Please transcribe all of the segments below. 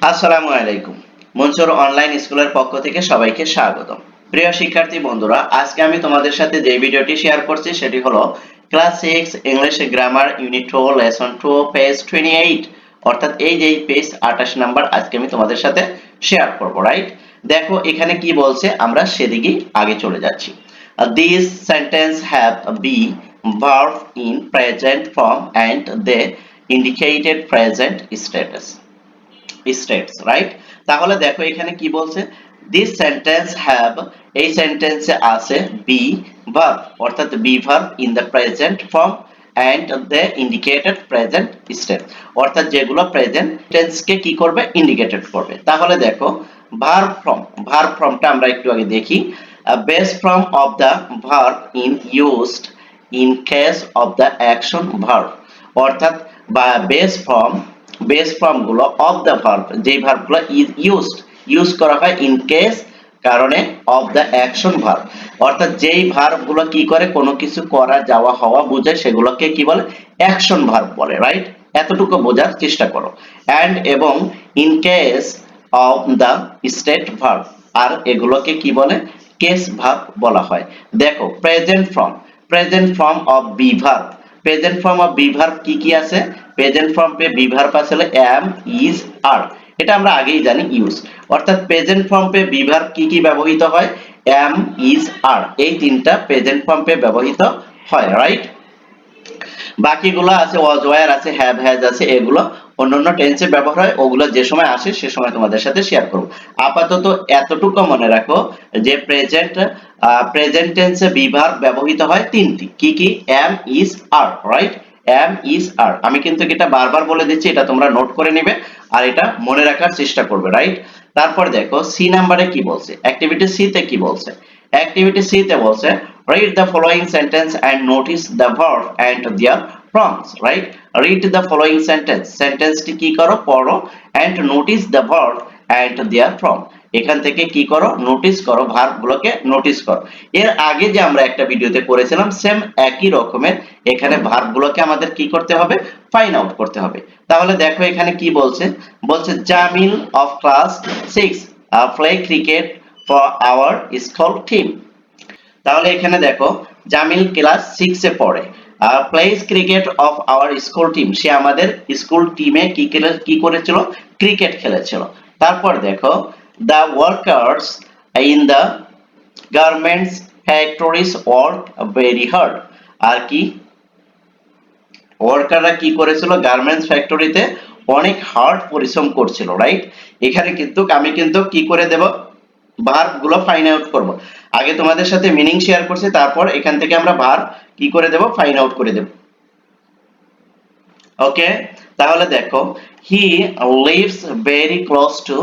আসসালামু আলাইকুম। মনসুর অনলাইন স্কুলের পক্ষ থেকে সবাইকে স্বাগতম। প্রিয় শিক্ষার্থী বন্ধুরা, আজকে আমি তোমাদের সাথে যে ভিডিওটি শেয়ার করছি সেটি হলো class 6 English grammar unit 2 lesson 2 page 28, অর্থাৎ এই যে পেজ 28 নাম্বার আজকে আমি তোমাদের সাথে শেয়ার করব, রাইট? দেখো এখানে কি বলছে, আমরা সেদিকেই আগে চলে যাচ্ছি। These sentence have be verb in present form and they indicated present states, right? তাহলে দেখো এখানে কি বলছে, this sentence have, এই সেন্টেন্সে আছে be verb, অর্থাৎ be verb in the present form and the indicated present state, অর্থাৎ যেগুলো প্রেজেন্ট টেন্স কে কি করবে, ইন্ডিকেটেড করবে। তাহলে দেখো verb ফর্মটা আমরা একটু আগে দেখি। Base form of the verb in used in case of the action verb, অর্থাৎ বা বেস ফর্ম গুলো অফ দ্য ভার্ব, যে ভার্ব গুলো ইউজ করা হয় ইন কেস কারণে অফ দ্য অ্যাকশন ভার্ব, অর্থাৎ যেই ভার্ব গুলো কি করে কোনো কিছু করা যাওয়া হওয়া বোঝায় সেগুলোকে কি বলে, অ্যাকশন ভার্ব বলে, রাইট? এতটুকু বোঝার চেষ্টা করো। এন্ড এবং in case of the state verb, আর এগুলোকে কি বলে, কেস ভার্ব বলা হয়। দেখো present form of be verb, present form of be verb কি কি আছে? প্রেজেন্ট ফর্ম পে বি ভার্ব আছে হলো am, is, are, এটা আমরা আগেই জানি ইউজ। অর্থাৎ প্রেজেন্ট ফর্ম পে বি ভার্ব কি কি ব্যবহৃত হয়? am, is, are, এই তিনটা প্রেজেন্ট ফর্ম পে ব্যবহৃত হয়, রাইট? বাকিগুলো আছে was, were আছে, have, has আছে, এগুলো অন্যান্য টেন্সে ব্যবহার হয়, ওগুলো যে সময় আসে সে সময় তোমাদের সাথে শেয়ার করব। আপাতত এতটুকু মনে রাখো যে প্রেজেন্ট টেন্সে বি ভার্ব ব্যবহৃত হয় তিনটি, কি কি? am, is, are, right? am, is, are, আমি কিন্তু এটা বারবার বলে দিচ্ছি, এটা তোমরা নোট করে নেবে আর এটা মনে রাখার চেষ্টা করবে, রাইট? তারপর দেখো সি নাম্বারে কি বলছে, অ্যাক্টিভিটি সি তে কি বলছে। অ্যাক্টিভিটি সি তে বলছে read the following sentence and notice the verb and their forms, right? read the following sentence টি কি করো, পড়ো, and notice the verb and their form, এখান থেকে কি করো, নোটিস করো, ভার্ব গুলোকে নোটিস করো। এর আগে যে আমরা একটা ভিডিওতে করেছিলাম সেম একই রকমের, এখানে ভার্ব গুলোকে আমাদের কি করতে হবে, ফাইন্ড আউট করতে হবে। তাহলে দেখো এখানে কি বলছে, Jamil of class 6 play cricket for our school team. তাহলে এখানে দেখো জামিল ক্লাস 6 এ পড়ে, plays cricket of our school team, সে আমাদের স্কুল টিমে কি করেছিল, ক্রিকেট খেলেছিল। তারপর দেখো the workers in the garments factories work very hard, আর কি ওয়ার্কাররা কি করেছিল, গার্মেন্টস ফ্যাক্টরিতে অনেক হার্ড পরিশ্রম করছিল, রাইট? এখানে কিন্তু আমি কিন্তু কি করে দেব, ভার্ব গুলো ফাইন্ড আউট করব। আগে তোমাদের সাথে মিনিং শেয়ার করছি, তারপর এখান থেকে আমরা ভার্ব কি করে দেব, ফাইন্ড আউট করে দেব। ওকে, তাহলে দেখো he lives very close to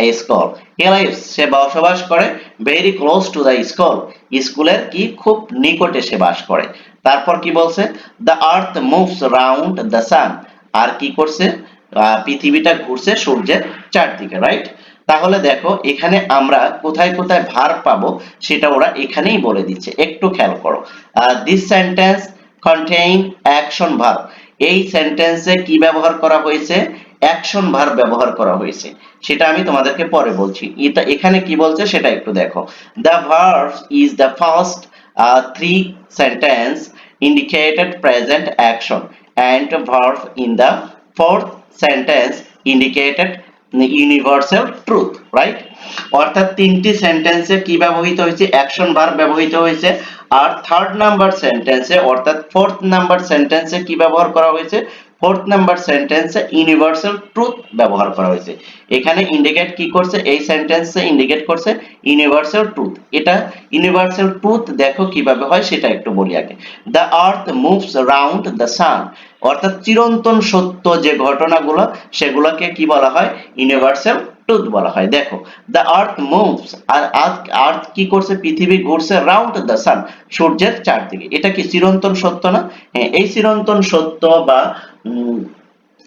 a school, he lives, সে বসবাস করে, very close to the school, স্কুলের কি খুব নিকটে সে বাস করে। তারপর কি বলছে, the earth moves round the sun, আর কি করছে, পৃথিবীটা ঘুরছে সূর্যের চারদিকে, রাইট? তাহলে দেখো এখানে আমরা কোথায় কোথায় ভার্ব পাবো সেটা ওরা এখানেই বলে দিচ্ছে, একটু খেয়াল করো। This sentence contain action verb, এই সেন্টেন্সে কি ব্যবহার করা হয়েছে, অ্যাকশন ভার্ব ব্যবহার করা হয়েছে, সেটা আমি তোমাদেরকে পরে বলছি। এটা এখানে কি বলছে সেটা একটু দেখো। The verb is the first three sentence indicated present action and verb in the fourth sentence indicated universal truth, right? অর্থাৎ তিনটি সেন্টেন্সে কি ব্যবহৃত হয়েছে, অ্যাকশন ভার্ব ব্যবহৃত হয়েছে, আর থার্ড নাম্বার সেন্টেন্সে অর্থাৎ ফোর্থ নাম্বার সেন্টেন্সে কি ব্যবহার করা হয়েছে, ফোর্থ নাম্বার সেন্টেন্সে ইউনিভার্সাল ট্রুথ ব্যবহার করা হয়েছে। এখানে ইন্ডিকেট কি করছে, এই সেন্টেন্সে ইন্ডিকেট করছে ইউনিভার্সাল ট্রুথ। এটা ইউনিভার্সাল ট্রুথ দেখো কিভাবে হয় সেটা একটু বলি আগে। The earth moves round the সান, অর্থাৎ চিরন্তন সত্য যে ঘটনাগুলো সেগুলোকে কি বলা হয়, ইউনিভার্সাল ট্রুথ বলা হয়। দেখো দ্য আর্থ মুভস, আর আর্থ কি করছে, পৃথিবী ঘুরছে রাউন্ড দ্য সান, সূর্যের চারদিকে, এটা কি চিরন্তন সত্য না? হ্যাঁ, এই চিরন্তন সত্য বা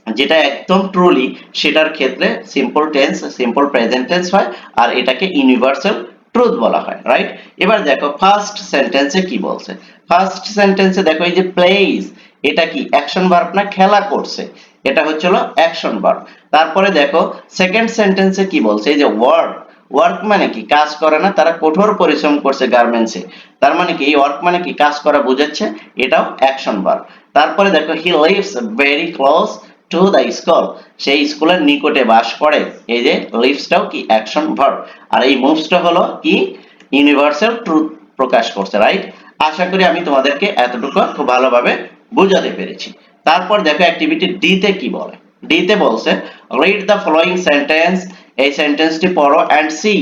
যেটা একদম ট্রুলি, সেটার ক্ষেত্রে simple tense, simple present tense হয়, আর এটাকে ইউনিভার্সাল ট্রুথ বলা হয়, রাইট? এবার দেখো ফার্স্ট সেন্টেন্সে কি বলছে। ফার্স্ট সেন্টেন্সে দেখো এই যে প্লেইজ, এটা কি অ্যাকশন ভার্ব না, খেলা করছে, এটা হচ্ছিল অ্যাকশন ভার্ব। তারপরে দেখো সেকেন্ড সেন্টেন্সে কি বলছে, এই যে ওয়ার্ক, ওয়ার্ক মানে কি কাজ করে না, তারা কঠোর পরিশ্রম করছে গার্মেন্টসে, তার মানে কি এই ওয়ার্ক মানে কি কাজ করা বোঝাচ্ছে, এটাও অ্যাকশন ভার্ব। তারপরে দেখো he lives very close to the school, সেই স্কুলের নিকটে বাস করে, এই যে লিভসটাও কি অ্যাকশন ভার্ব। আর এই মুভসটা হলো কি ইউনিভার্সাল ট্রুথ প্রকাশ করছে, রাইট। আশা করি আমি তোমাদেরকে এতটুকু খুব ভালোভাবে বুঝাতে পেরেছি। তারপর দেখো অ্যাক্টিভিটি ডি তে কি বলে, ডি তে বলছে রিড দ্য ফলোইং সেন্টেন্স, এই সেন্টেন্সটি পড়ো এন্ড সি,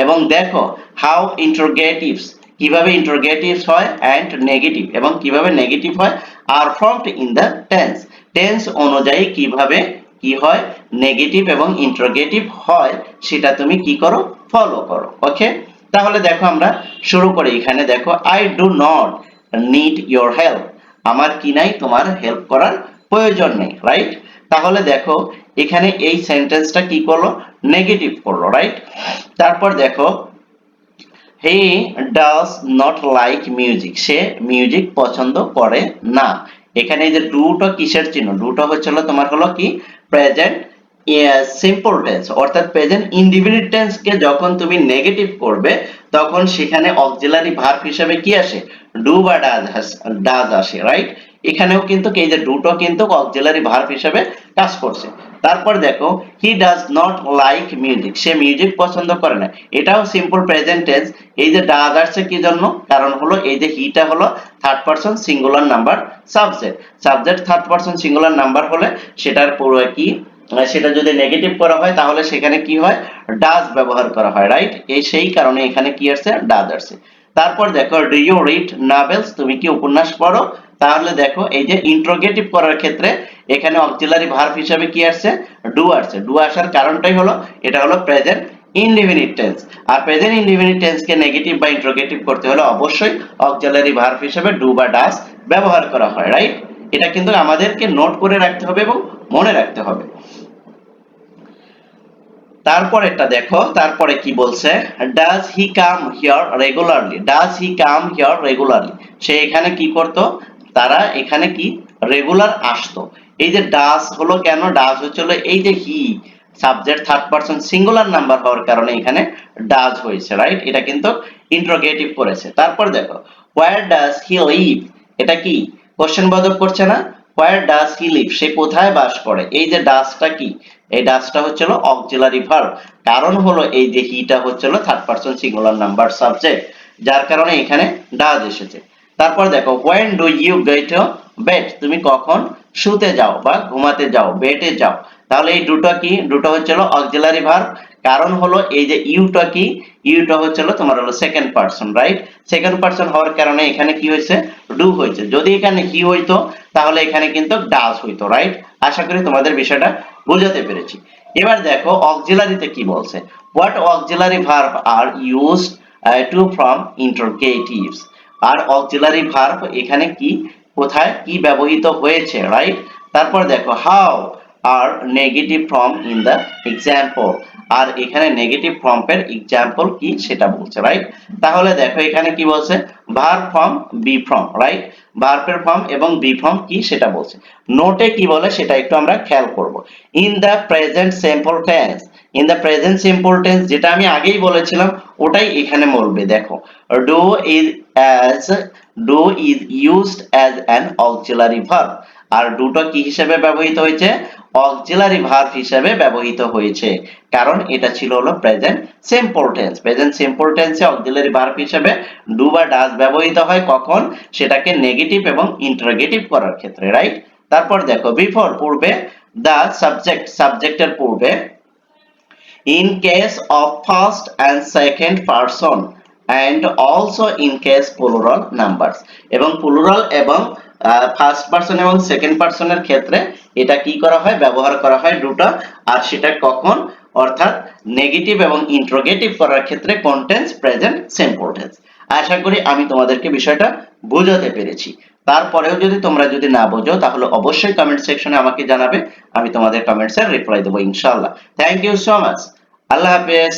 এবং দেখো হাউ ইন্টারোগেটিভস, কিভাবে ইন্টারোগেটিভস হয় এন্ড নেগেটিভ, এবং কিভাবে নেগেটিভ হয় are formed in the tense, tense অনুযায়ী কিভাবে কি হয় নেগেটিভ এবং ইন্টারোগেটিভ হয় সেটা তুমি কি করো ফলো করো। ওকে, তাহলে দেখো আমরা শুরু করি। এখানে দেখো I do not need your help, আমার কি নাই তোমার হেল্প করার প্রয়োজন নেই, রাইট। তাহলে দেখো এখানে এই সেন্টেন্সটা কি করলো নেগেটিভ করলো, রাইট। তারপর দেখো he does not like music, say music পছন্দ করে না। এখানে যে ডুটা কিসের চিহ্ন, ডুটা হচ্ছিল তোমার হলো কি প্রেজেন্ট সিম্পল টেন্স, অর্থাৎ প্রেজেন্ট ইনডিফিনিট টেন্স কে যখন তুমি নেগেটিভ করবে তখন সেখানে অক্সিলারি ভার্ব হিসেবে কি আসে ডু বা ডাজ আসে, রাইট। এখানেও কিন্তু এই যে ডুটো কিন্তু অক্সিলারি ভার্ব হিসেবে কাজ করছে। তারপর দেখো he does not like music, say music পছন্দ করে না, এটাও সিম্পল প্রেজেন্ট টেন্স। এই যে ডাজ আসছে কি জন্য, কারণ হলো এই যে হিটা হলো third person singular number subject, subject third person singular number হলে সেটার পুরো কি সেটা যদি নেগেটিভ করা হয় তাহলে সেখানে কি হয় ডাজ ব্যবহার করা হয়, রাইট। এই সেই কারণে এখানে কি আসছে ডাজ আসছে। তারপর দেখো ডু ইউ রিড নভেলস, তুমি কি উপন্যাস পড়ো, তাহলে দেখো এই যে ইন্টারোগেটিভ করার ক্ষেত্রে এখানে অক্সিলারি ভার্ব হিসেবে কি আসছে ডু আসছে। ডু আসার কারণটাই হলো এটা হলো প্রেজেন্ট ইনডিফিনিট টেন্স, আর প্রেজেন্ট ইনডিফিনিট টেন্স কে নেগেটিভ বা ইন্টারোগেটিভ করতে হলে অবশ্যই অক্সিলারি ভার্ব হিসেবে ডু বা ডাজ ব্যবহার করা হয়, রাইট। এটা কিন্তু আমাদেরকে নোট করে রাখতে হবে এবং মনে রাখতে হবে। তারপর এটা দেখো তারপরে কি বলছে does he come here regularly, does he come here regularly, সে এখানে কি করত, তারা এখানে কি রেগুলার আসতো। এই যে ডাজ হলো কেন, ডাজ হচ্ছিল এই যে he subject third person singular number হওয়ার কারণে এখানে ডাজ হয়েছে, রাইট। এটা কিন্তু ইন্টারোগেটিভ করেছে। তারপর দেখো হোয়ার ডাজ হি লিভ, এটা কি কোশ্চেন বোধক করছে না, হোয়ার ডাজ হি লিভ, সে কোথায় বাস করে, এই যে ডাজটা কি এই ডাজটা হচ্ছিল অক্সিলারি ভার্ব, কারণ হলো এই যে হিটা হচ্ছিল third person singular number subject, যার কারণে এখানে ডাজ এসেছে। তারপর দেখো when do you go to bed, তুমি কখন শুতে যাও বা ঘুমাতে যাও বেডে যাও, তাহলে এই দুটো কি দুটো হচ্ছিল অক্সিলারি ভার্ব, কারণ হলো এই যে ইউটা কি ইউটা হচ্ছিল তোমার হলো second person, right. Second person হওয়ার কারণে এখানে কি হয়েছে ডু হয়েছে, যদি এখানে হি হইতো তাহলে এখানে কিন্তু ডাজ হইতো, রাইট। আশা করি তোমাদের বিষয়টা বুঝাতে পেরেছি। এবার দেখো অক্সিলারিতে কি বলছে, what auxiliary verb are used to from interrogatives, আর অক্সিলারি ভার্ব এখানে কি কোথায় কি ব্যবহৃত হয়েছে, রাইট। তারপর দেখো how are negative form in the example, আর এখানে নেগেটিভ ফর্মের এক্সাম্পল কি সেটা বলছে, রাইট। তাহলে দেখো এখানে কি বলছে verb form B form, right. ভার্বের ফর্ম এবং বি ফর্ম কি সেটা বলছে। নোটে কি বলে সেটা একটু আমরা খেয়াল করব। In the present simple tense, in the present simple tense যেটা আমি আগেই বলেছিলাম ওটাই এখানে বলবে। দেখো do is as do is used as an auxiliary verb, আর ডুটা কি হিসেবে ব্যবহৃত হয়েছে অক্সিলারি ভার্ব হিসেবে ব্যবহৃত হয়েছে, কারণ এটা ছিল হলো present simple tense. Present simple টেন্সে অক্সিলারি ভার্ব হিসেবে ডু বা ডাজ ব্যবহৃত হয় কখন সেটাকে নেগেটিভ এবং ইন্টারোগেটিভ করার ক্ষেত্রে, রাইট। তারপর দেখো বিফোর পূর্বে, দা সাবজেক্ট সাবজেক্টের পূর্বে, in case of first and second person and also in case plural numbers, এবং প্লুরাল এবং ফার্স্ট পারসন এবং সেকেন্ড পারসনের ক্ষেত্রে এটা কি করা হয় ব্যবহার করা হয় দুটো, আর সেটা কখন অর্থাৎ নেগেটিভ এবং ইন্টারোগেটিভ করার ক্ষেত্রে কোন টেন্স প্রেজেন্ট সিম্পল টেন্স। আশা করি আমি তোমাদেরকে বিষয়টা বোঝাতে পেরেছি। তারপরেও যদি তোমরা যদি না বোঝো তাহলে অবশ্যই কমেন্ট সেকশনে আমাকে জানাবে, আমি তোমাদের কমেন্টসের রিপ্লাই দেবো ইনশাআল্লাহ। থ্যাংক ইউ সো মাচ, আল্লাহ হাফেজ।